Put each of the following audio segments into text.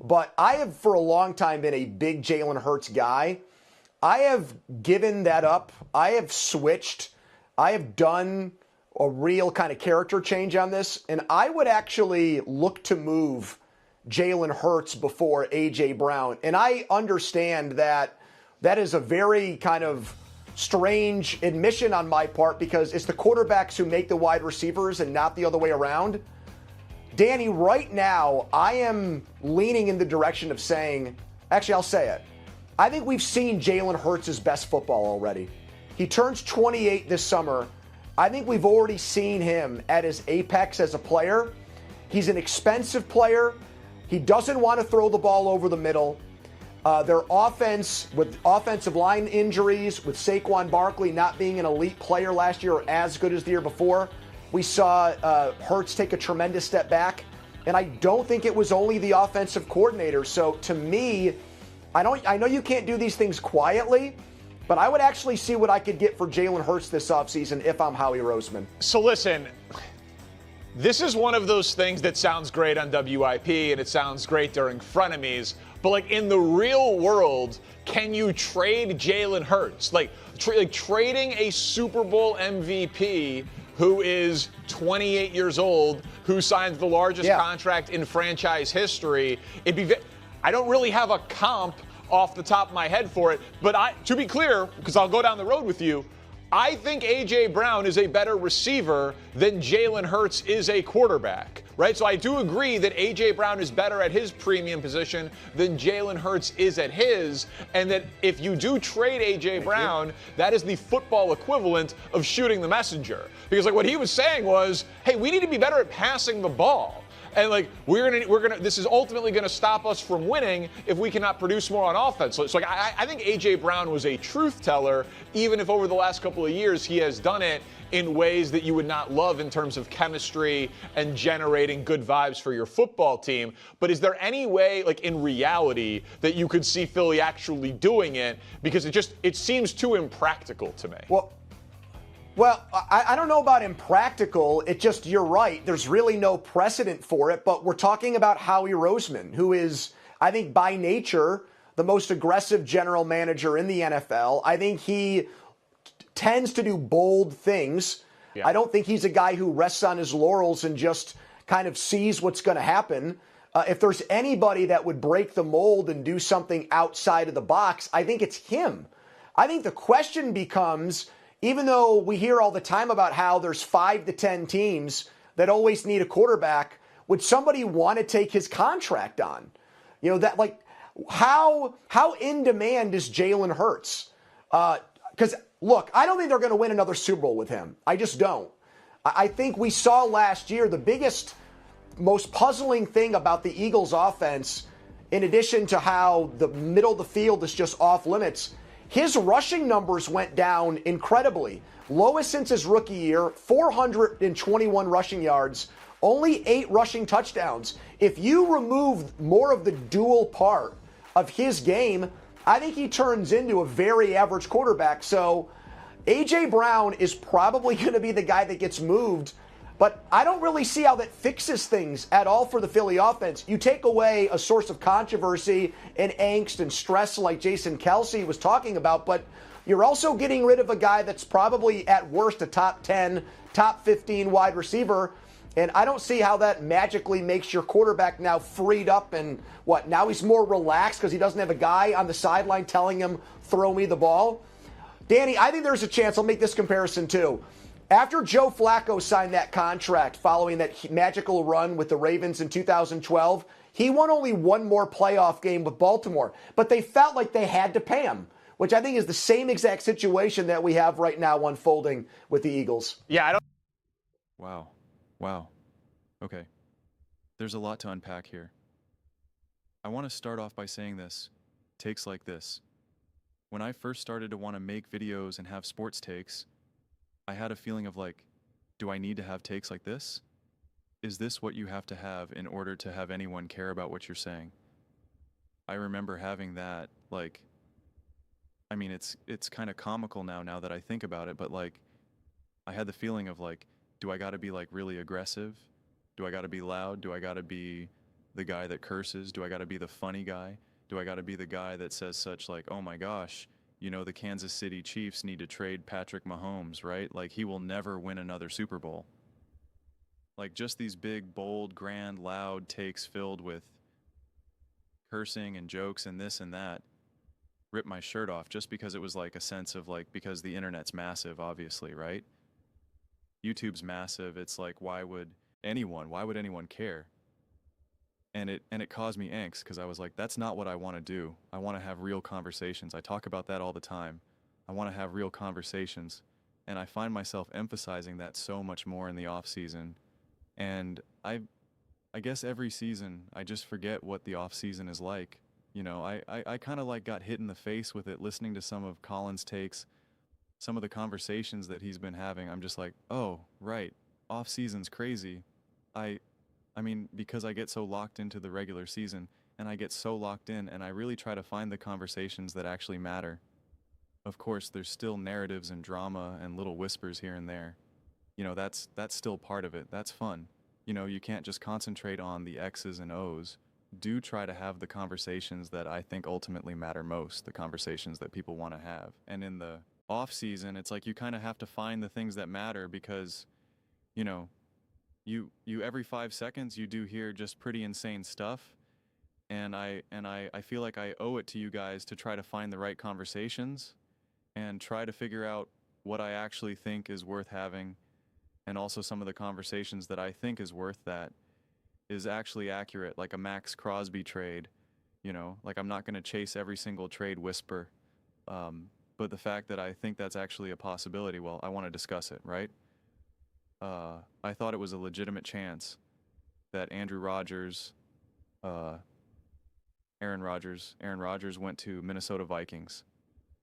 but I have for a long time been a big Jalen Hurts guy. I have given that up. I have switched. I have done a real kind of character change on this, and I would actually look to move Jalen Hurts before A.J. Brown. And I understand that that is a very kind of strange admission on my part because it's the quarterbacks who make the wide receivers and not the other way around. Danny, right now, I am leaning in the direction of saying, actually, I'll say it. I think we've seen Jalen Hurts' best football already. He turns 28 this summer. I think we've already seen him at his apex as a player. He's an expensive player. He doesn't want to throw the ball over the middle. Their offense, with offensive line injuries, with Saquon Barkley not being an elite player last year or as good as the year before, we saw Hurts take a tremendous step back. And I don't think it was only the offensive coordinator. So to me, I know you can't do these things quietly, but I would actually see what I could get for Jalen Hurts this offseason if I'm Howie Roseman. So listen, this is one of those things that sounds great on WIP and it sounds great during frenemies, but like in the real world, can you trade Jalen Hurts? Like trading a Super Bowl MVP who is 28 years old, who signs the largest contract in franchise history. I don't really have a comp off the top of my head for it, but to be clear, because I'll go down the road with you, I think A.J. Brown is a better receiver than Jalen Hurts is a quarterback, right? So I do agree that A.J. Brown is better at his premium position than Jalen Hurts is at his, and that if you do trade A.J. Brown, that is the football equivalent of shooting the messenger. Because like what he was saying was, hey, we need to be better at passing the ball. And like this is ultimately gonna stop us from winning if we cannot produce more on offense. So like I think A.J. Brown was a truth teller, even if over the last couple of years he has done it in ways that you would not love in terms of chemistry and generating good vibes for your football team. But is there any way, like in reality, that you could see Philly actually doing it? Because it seems too impractical to me. Well, I don't know about impractical. You're right. There's really no precedent for it. But we're talking about Howie Roseman, who is, I think, by nature, the most aggressive general manager in the NFL. I think he tends to do bold things. Yeah. I don't think he's a guy who rests on his laurels and just kind of sees what's going to happen. If there's anybody that would break the mold and do something outside of the box, I think it's him. I think the question becomes, even though we hear all the time about how there's 5 to 10 teams that always need a quarterback, would somebody want to take his contract on? You know, that like how in demand is Jalen Hurts? Because look, I don't think they're going to win another Super Bowl with him. I just don't. I think we saw last year the biggest, most puzzling thing about the Eagles offense, in addition to how the middle of the field is just off limits, his rushing numbers went down incredibly. Lowest since his rookie year, 421 rushing yards, only 8 rushing touchdowns. If you remove more of the dual part of his game, I think he turns into a very average quarterback. So A.J. Brown is probably going to be the guy that gets moved, but I don't really see how that fixes things at all for the Philly offense. You take away a source of controversy and angst and stress like Jason Kelce was talking about, but you're also getting rid of a guy that's probably at worst a top 10, top 15 wide receiver. And I don't see how that magically makes your quarterback now freed up and now he's more relaxed because he doesn't have a guy on the sideline telling him, throw me the ball. Danny, I think there's a chance. I'll make this comparison too. After Joe Flacco signed that contract following that magical run with the Ravens in 2012, he won only one more playoff game with Baltimore, but they felt like they had to pay him, which I think is the same exact situation that we have right now unfolding with the Eagles. Yeah, I don't. Wow. Okay. There's a lot to unpack here. I want to start off by saying this. Takes like this. When I first started to want to make videos and have sports takes, I had a feeling of like, do I need to have takes like this? Is this what you have to have in order to have anyone care about what you're saying? I remember having that, like, I mean, it's kind of comical now that I think about it, but like, I had the feeling of like, do I got to be like really aggressive? Do I got to be loud? Do I got to be the guy that curses? Do I got to be the funny guy? Do I got to be the guy that says such like, oh my gosh, you know, the Kansas City Chiefs need to trade Patrick Mahomes, right? Like, he will never win another Super Bowl. Like, just these big, bold, grand, loud takes filled with cursing and jokes and this and that rip my shirt off just because it was like a sense of like, because the internet's massive, obviously, right? YouTube's massive. It's like, why would anyone care? And it caused me angst because I was like, that's not what I want to do. I want to have real conversations. I talk about that all the time. I want to have real conversations. And I find myself emphasizing that so much more in the off season. And I guess every season I just forget what the off season is like. You know, I kind of like got hit in the face with it listening to some of Colin's takes, some of the conversations that he's been having. I'm just like, oh, right, off season's crazy. I mean, because I get so locked into the regular season and I get so locked in and I really try to find the conversations that actually matter. Of course, there's still narratives and drama and little whispers here and there. You know, that's still part of it. That's fun. You know, you can't just concentrate on the X's and O's. Do try to have the conversations that I think ultimately matter most, the conversations that people want to have. And in the off season, it's like you kind of have to find the things that matter because, you know, you every 5 seconds you do hear just pretty insane stuff. And I feel like I owe it to you guys to try to find the right conversations and try to figure out what I actually think is worth having, and also some of the conversations that I think is worth that is actually accurate, like a Max Crosby trade. You know, like I'm not going to chase every single trade whisper, but the fact that I think that's actually a possibility, well, I want to discuss it, right? I thought it was a legitimate chance that Aaron Rodgers went to Minnesota Vikings.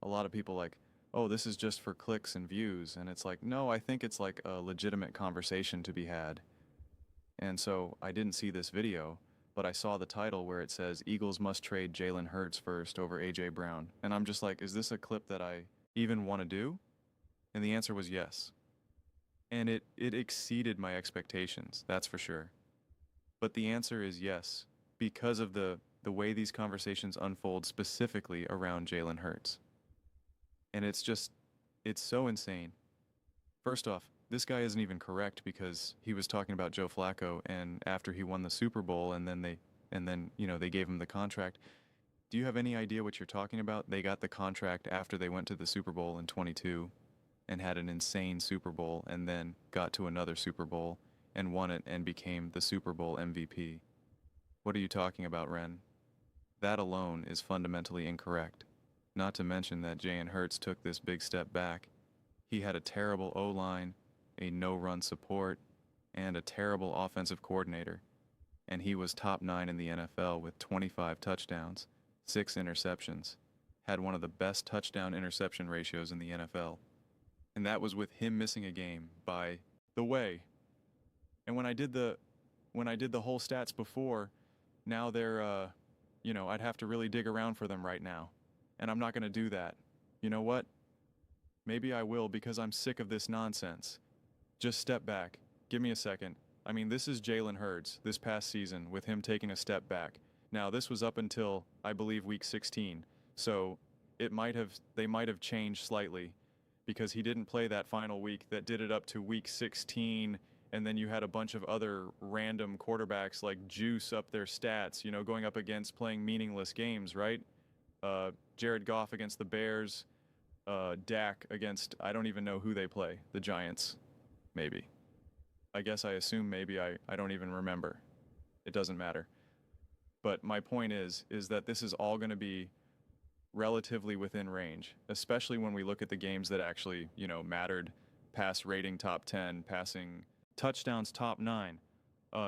A lot of people like, oh, this is just for clicks and views. And it's like, no, I think it's like a legitimate conversation to be had. And so I didn't see this video, but I saw the title where it says Eagles must trade Jalen Hurts first over A.J. Brown. And I'm just like, is this a clip that I even want to do? And the answer was yes. And it exceeded my expectations, that's for sure. But the answer is yes, because of the way these conversations unfold specifically around Jalen Hurts. And it's so insane. First off, this guy isn't even correct because he was talking about Joe Flacco, and after he won the Super Bowl and then you know, they gave him the contract. Do you have any idea what you're talking about? They got the contract after they went to the Super Bowl in 22 and had an insane Super Bowl and then got to another Super Bowl and won it and became the Super Bowl MVP. What are you talking about, Ren? That alone is fundamentally incorrect. Not to mention that Jalen Hurts took this big step back. He had a terrible O-line, a no-run support, and a terrible offensive coordinator. And he was top 9 in the NFL with 25 touchdowns, 6 interceptions, had one of the best touchdown-interception ratios in the NFL. And that was with him missing a game, by the way. And when I did the whole stats before, now they're, you know, I'd have to really dig around for them right now. And I'm not going to do that. You know what? Maybe I will, because I'm sick of this nonsense. Just step back. Give me a second. I mean, this is Jalen Hurts this past season with him taking a step back. Now, this was up until, I believe, week 16. So they might have changed slightly, because he didn't play that final week that did it up to week 16, and then you had a bunch of other random quarterbacks like juice up their stats, you know, going up against playing meaningless games, right? Jared Goff against the Bears, Dak against, I don't even know who they play, the Giants, maybe. I guess I assume maybe, I don't even remember. It doesn't matter. But my point is that this is all going to be relatively within range, especially when we look at the games that actually, you know, mattered. Pass rating top 10, passing touchdowns top 9,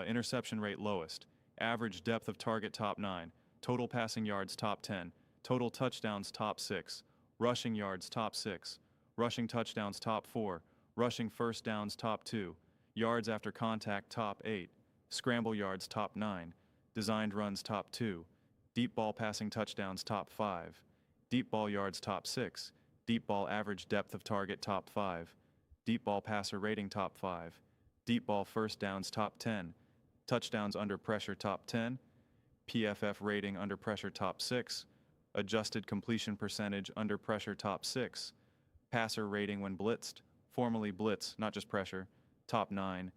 interception rate lowest, average depth of target top 9, total passing yards top 10, total touchdowns top 6, rushing yards top 6, rushing touchdowns top 4, rushing first downs top 2, yards after contact top 8, scramble yards top 9, designed runs top 2, deep ball passing touchdowns top 5, deep ball yards top 6, deep ball average depth of target top 5, deep ball passer rating top 5, deep ball first downs top 10, touchdowns under pressure top 10, PFF rating under pressure top 6, adjusted completion percentage under pressure top 6, passer rating when blitzed, formally blitz, not just pressure, top 9,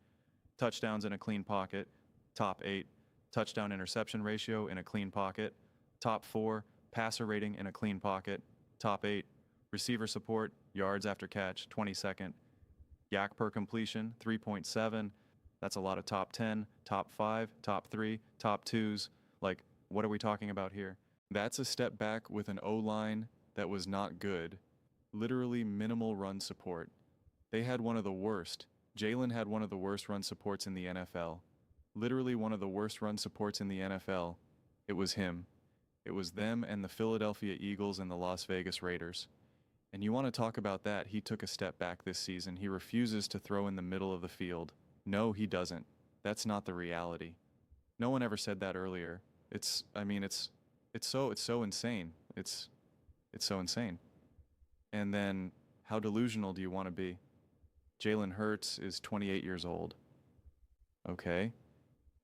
touchdowns in a clean pocket, top 8, touchdown interception ratio in a clean pocket, top 4, passer rating in a clean pocket, top 8, receiver support, yards after catch, 22nd, yak per completion, 3.7. That's a lot of top 10, top 5, top 3, top 2s. Like, what are we talking about here? That's a step back with an O-line that was not good. Literally minimal run support. They had one of the worst. Jalen had one of the worst run supports in the NFL. Literally one of the worst run supports in the NFL. It was him. It was them and the Philadelphia Eagles and the Las Vegas Raiders. And you want to talk about that, he took a step back this season. He refuses to throw in the middle of the field. No, he doesn't. That's not the reality. No one ever said that earlier. It's so insane. It's so insane. And then how delusional do you want to be? Jalen Hurts is 28 years old. Okay.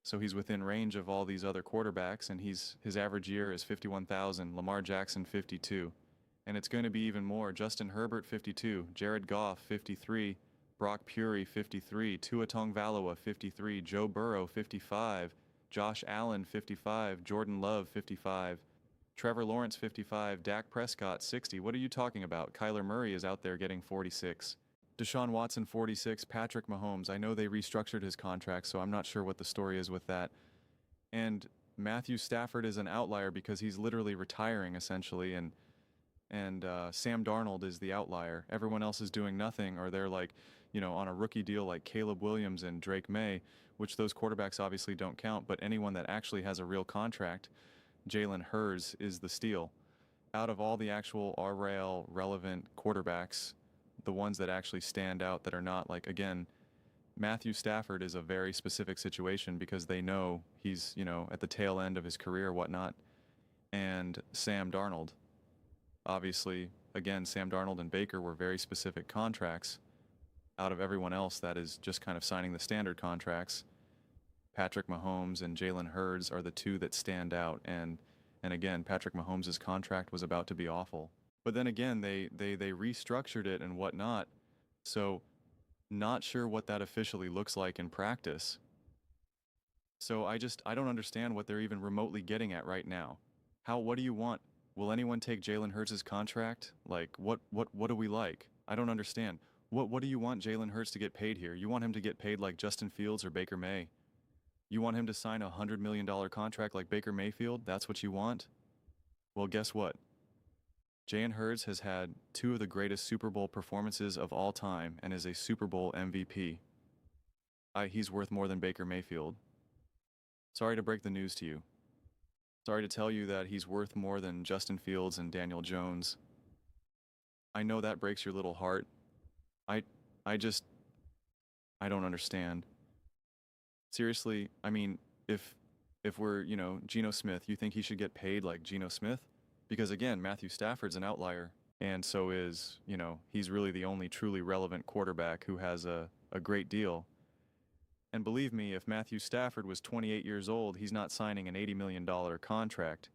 So he's within range of all these other quarterbacks, and his average year is 51,000. Lamar Jackson 52. And it's going to be even more. Justin Herbert 52, Jared Goff 53, Brock Purdy 53, Tua Tagovailoa 53, Joe Burrow 55, Josh Allen 55, Jordan Love 55, Trevor Lawrence 55, Dak Prescott 60. What are you talking about? Kyler Murray is out there getting 46. Deshaun Watson 46, Patrick Mahomes. I know they restructured his contract, so I'm not sure what the story is with that. And Matthew Stafford is an outlier because he's literally retiring essentially, and Sam Darnold is the outlier. Everyone else is doing nothing, or they're like, on a rookie deal like Caleb Williams and Drake May, which those quarterbacks obviously don't count, but anyone that actually has a real contract, Jalen Hurts is the steal. Out of all the actual RL relevant quarterbacks, the ones that actually stand out that are not like, again, Matthew Stafford is a very specific situation because they know he's, at the tail end of his career, whatnot. And Sam Darnold. Obviously, again, Sam Darnold and Baker were very specific contracts. Out of everyone else that is just kind of signing the standard contracts, Patrick Mahomes and Jalen Hurts are the two that stand out. And again, Patrick Mahomes' contract was about to be awful. But then again, they restructured it and whatnot. So not sure what that officially looks like in practice. So I don't understand what they're even remotely getting at right now. What do you want? Will anyone take Jalen Hurts' contract? Like, what do we like? I don't understand. What do you want Jalen Hurts to get paid here? You want him to get paid like Justin Fields or Baker May? You want him to sign a $100 million contract like Baker Mayfield? That's what you want? Well, guess what? Jalen Hurts has had two of the greatest Super Bowl performances of all time and is a Super Bowl MVP. He's worth more than Baker Mayfield. Sorry to break the news to you. Sorry to tell you that he's worth more than Justin Fields and Daniel Jones. I know that breaks your little heart. I don't understand. Seriously, I mean, if we're, Geno Smith, you think he should get paid like Geno Smith? Because again, Matthew Stafford's an outlier, and so is, he's really the only truly relevant quarterback who has a great deal. And believe me, if Matthew Stafford was 28 years old, he's not signing an $80 million contract.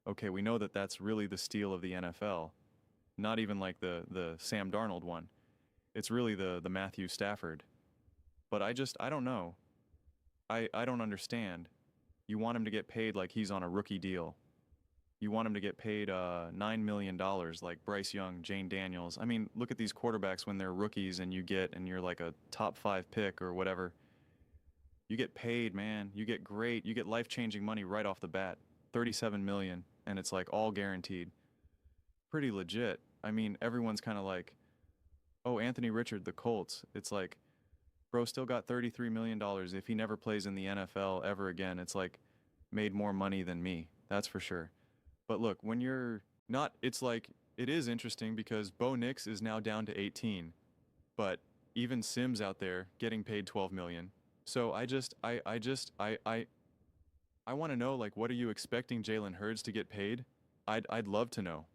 Okay, we know that that's really the steal of the NFL. Not even like the Sam Darnold one. It's really the Matthew Stafford. But I don't know. I don't understand. You want him to get paid like he's on a rookie deal. You want him to get paid $9 million like Bryce Young, Jane Daniels. I mean, look at these quarterbacks when they're rookies and you're like a top 5 pick or whatever. You get paid, man. You get life-changing money right off the bat. $37 million, and it's like all guaranteed. Pretty legit. I mean, everyone's kind of like, oh, Anthony Richard, the Colts. It's like, bro still got $33 million. If he never plays in the NFL ever again, it's like made more money than me. That's for sure. But look, when you're not, it's like, it is interesting because Bo Nix is now down to 18. But even Sims out there getting paid $12 million. So I want to know, like, what are you expecting Jalen Hurts to get paid? I'd love to know.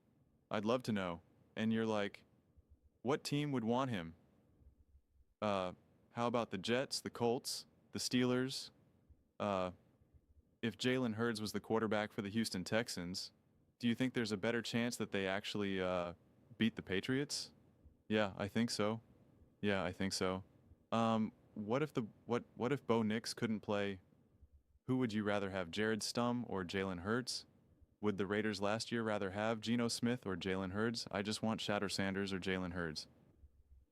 I'd love to know. And you're like, what team would want him? How about the Jets, the Colts, the Steelers? if Jalen Hurts was the quarterback for the Houston Texans, do you think there's a better chance that they actually beat the Patriots? Yeah, I think so. Yeah, I think so. What if Bo Nix couldn't play? Who would you rather have, Jared Stum or Jalen Hurts? Would the Raiders last year rather have Geno Smith or Jalen Hurts? I just want Shatter Sanders or Jalen Hurts.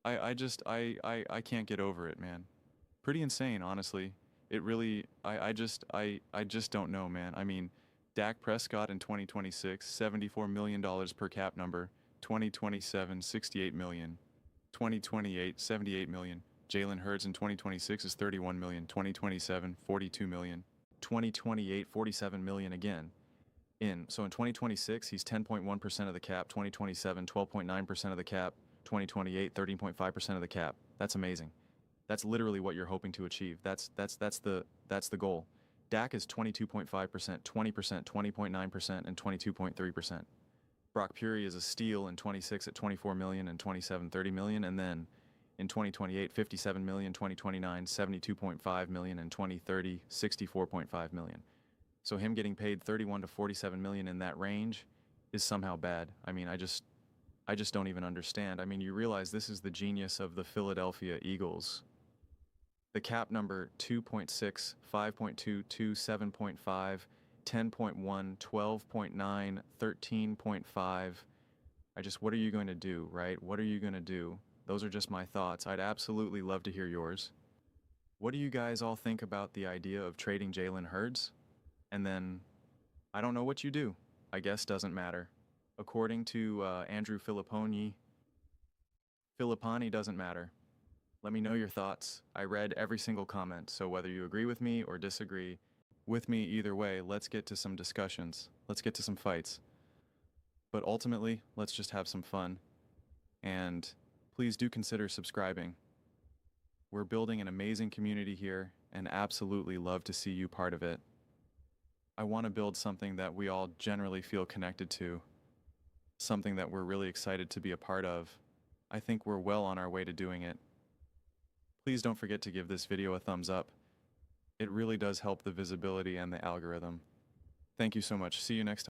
I can't get over it, man. Pretty insane, honestly. It really, I just don't know, man. I mean, Dak Prescott in 2026, $74 million per cap number. 2027, $68 million. 2028, $78 million. Jalen Hurts in 2026 is $31 million. 2027, $42 million. 2028, $47 million again. So in 2026, he's 10.1% of the cap. 2027, 12.9% of the cap. 2028, 13.5% of the cap. That's amazing. That's literally what you're hoping to achieve. That's the goal. Dak is 22.5%, 20%, 20.9%, and 22.3%. Brock Purdy is a steal in 26 at 24 million, and 27, 30 million, and then in 2028, 57 million, 2029, 72.5 million, and 2030, 64.5 million. So him getting paid 31 to 47 million in that range is somehow bad. I mean, I just don't even understand. I mean, you realize this is the genius of the Philadelphia Eagles. The cap number 2.6, 5.2, 7.5, 10.1, 12.9, 13.5. What are you going to do, right? What are you going to do? Those are just my thoughts. I'd absolutely love to hear yours. What do you guys all think about the idea of trading Jalen Hurts? And then, I don't know what you do. I guess doesn't matter. According to Andrew Filipponi doesn't matter. Let me know your thoughts. I read every single comment, so whether you agree with me or disagree with me, either way, let's get to some discussions. Let's get to some fights. But ultimately, let's just have some fun. And please do consider subscribing. We're building an amazing community here and absolutely love to see you part of it. I want to build something that we all generally feel connected to, something that we're really excited to be a part of. I think we're well on our way to doing it. Please don't forget to give this video a thumbs up. It really does help the visibility and the algorithm. Thank you so much. See you next time.